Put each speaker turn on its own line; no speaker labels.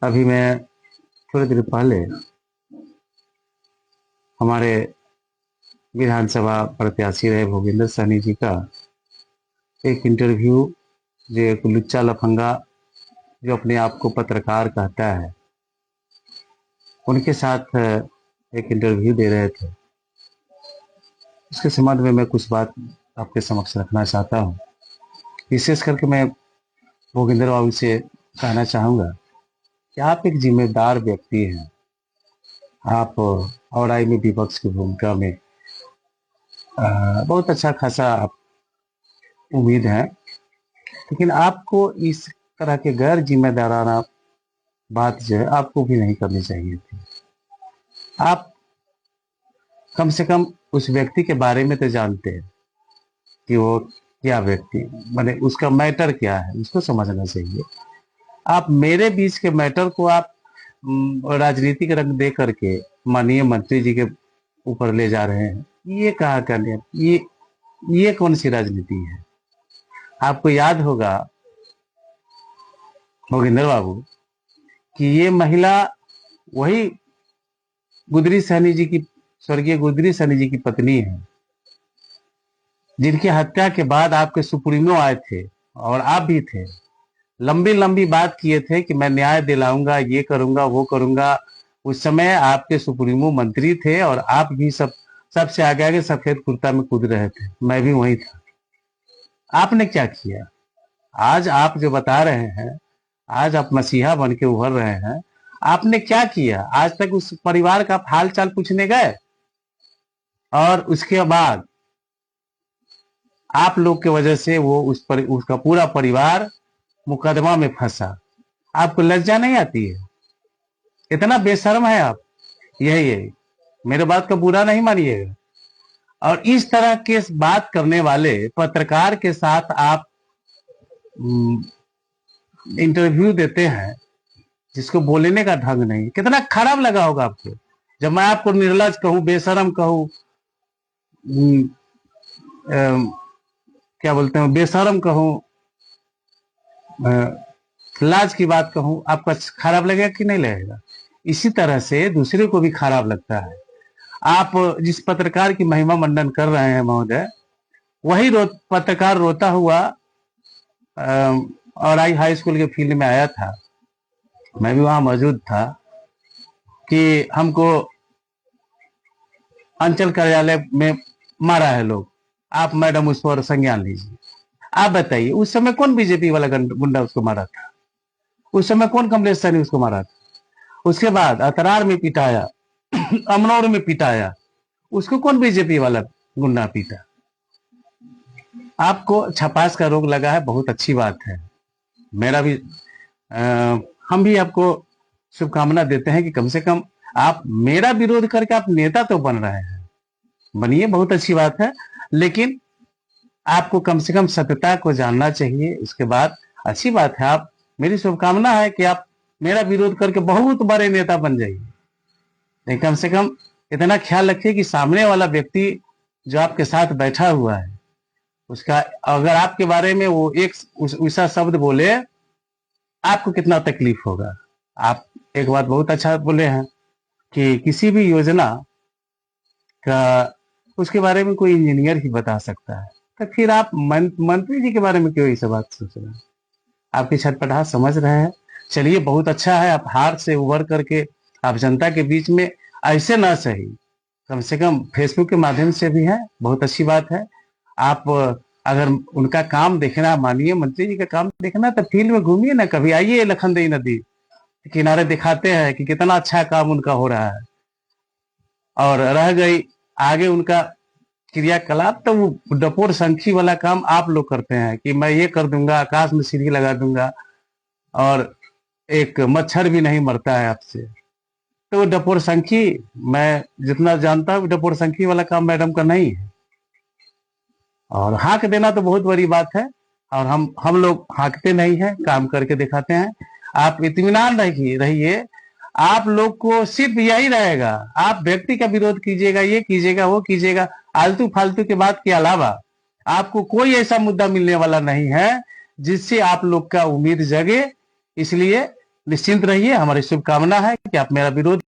अभी मैं थोड़ी देर पहले हमारे विधानसभा प्रत्याशी रहे भूपेंद्र सहनी जी का एक इंटरव्यू, जो एक लुच्चा लफंगा जो अपने आप को पत्रकार कहता है, उनके साथ एक इंटरव्यू दे रहे थे। उसके संबंध में मैं कुछ बात आपके समक्ष रखना चाहता हूँ। विशेष करके मैं भूपेंद्र बाबू से कहना चाहूँगा कि आप एक जिम्मेदार व्यक्ति हैं। आप और आई में विपक्ष की भूमिका में बहुत अच्छा खासा आप उम्मीद है, लेकिन आपको इस तरह के गैर जिम्मेदाराना बात जो है आपको भी नहीं करनी चाहिए थी। आप कम से कम उस व्यक्ति के बारे में तो जानते हैं कि वो क्या व्यक्ति, माने उसका मैटर क्या है, उसको समझना चाहिए। आप मेरे बीच के मैटर को आप राजनीतिक रंग दे करके माननीय मंत्री जी के ऊपर ले जा रहे हैं। ये कहाँ का नियम, ये कौन सी राजनीति है? आपको याद होगा भूपेंद्र बाबू कि ये महिला वही गुदरी सहनी जी की, स्वर्गीय गुदरी सहनी जी की पत्नी है, जिनकी हत्या के बाद आपके सुप्रीमो आए थे और आप भी थे। लंबी लंबी बात किए थे कि मैं न्याय दिलाऊंगा, ये करूंगा, वो करूंगा। उस समय आपके सुप्रीमो मंत्री थे और आप भी सबसे आगे आगे सफेद कुर्ता में कूद रहे थे, मैं भी वहीं था। आपने क्या किया? आज आप जो बता रहे हैं, आज आप मसीहा बन के उभर रहे हैं, आपने क्या किया? आज तक उस परिवार का हाल चाल पूछने गए? और उसके बाद आप लोग की वजह से वो उसका पूरा परिवार मुकदमा में फंसा। आपको लज्जा नहीं आती है? इतना बेशर्म है आप। यही मेरे बात का बुरा नहीं मानिएगा। और इस तरह के बात करने वाले पत्रकार के साथ आप इंटरव्यू देते हैं, जिसको बोलने का ढंग नहीं। कितना खराब लगा होगा आपको जब मैं आपको निर्लज कहूं, बेशरम कहूं, क्या बोलते हैं, बेशरम कहूं, लाज की बात कहूं, आपको खराब लगेगा कि नहीं लगेगा? इसी तरह से दूसरे को भी खराब लगता है। आप जिस पत्रकार की महिमा मंडन कर रहे हैं महोदय, वही पत्रकार रोता हुआ और आई हाई स्कूल के फील्ड में आया था, मैं भी वहां मौजूद था, कि हमको अंचल कार्यालय में मारा है लोग। आप मैडम उस पर संज्ञान लीजिए। आप बताइए उस समय कौन बीजेपी वाला गुंडा उसको मारा था? उस समय कौन कमलेश सैनी उसको मारा था? उसके बाद अतरार में पिटाया, अमनौर में पिटाया, उसको कौन बीजेपी वाला गुंडा पीटा? आपको छपास का रोग लगा है, बहुत अच्छी बात है। मेरा भी हम भी आपको शुभकामना देते हैं कि कम से कम आप मेरा विरोध करके आप नेता तो बन रहे हैं, बनिए, बहुत अच्छी बात है। लेकिन आपको कम से कम सत्यता को जानना चाहिए। उसके बाद अच्छी बात है, आप, मेरी शुभकामना है कि आप मेरा विरोध करके बहुत बड़े नेता बन जाइए। लेकिन कम से कम इतना ख्याल रखिए कि सामने वाला व्यक्ति जो आपके साथ बैठा हुआ है, उसका अगर आपके बारे में वो एक ऐसा शब्द बोले, आपको कितना तकलीफ होगा। आप एक बात बहुत अच्छा बोले हैं कि किसी भी योजना का उसके बारे में कोई इंजीनियर ही बता सकता है, तो फिर आप मंत्री जी के बारे में क्यों ये बात सोच रहे हैं? आपकी छटपटाहट समझ रहे हैं। चलिए, बहुत अच्छा है, आप हार से उबर करके आप जनता के बीच में ऐसे ना सही, कम से कम फेसबुक के माध्यम से भी है, बहुत अच्छी बात है। आप अगर उनका काम देखना, माननीय मंत्री जी का काम देखना, तो फील्ड में घूमिए ना, कभी आइए लखनदेई नदी किनारे, दिखाते हैं कि कितना अच्छा काम उनका हो रहा है। और रह गई आगे उनका क्रियाकलाप, तो वो डपोर संखी वाला काम आप लोग करते हैं कि मैं ये कर दूंगा, आकाश में सीढ़ी लगा दूंगा, और एक मच्छर भी नहीं मरता है आपसे। तो डपोर संखी, मैं जितना जानता हूँ डपोर संखी वाला काम मैडम का नहीं है। और हाँक देना तो बहुत बड़ी बात है, और हम लोग हाँकते नहीं है, काम करके दिखाते हैं। आप इत्मीनान रहिए, आप लोग को सिर्फ यही रहेगा, आप व्यक्ति का विरोध कीजिएगा, ये कीजिएगा, वो कीजिएगा, आलतू फालतू के बात के अलावा आपको कोई ऐसा मुद्दा मिलने वाला नहीं है जिससे आप लोग का उम्मीद जगे। इसलिए निश्चिंत रहिए, हमारी शुभकामना है कि आप मेरा विरोध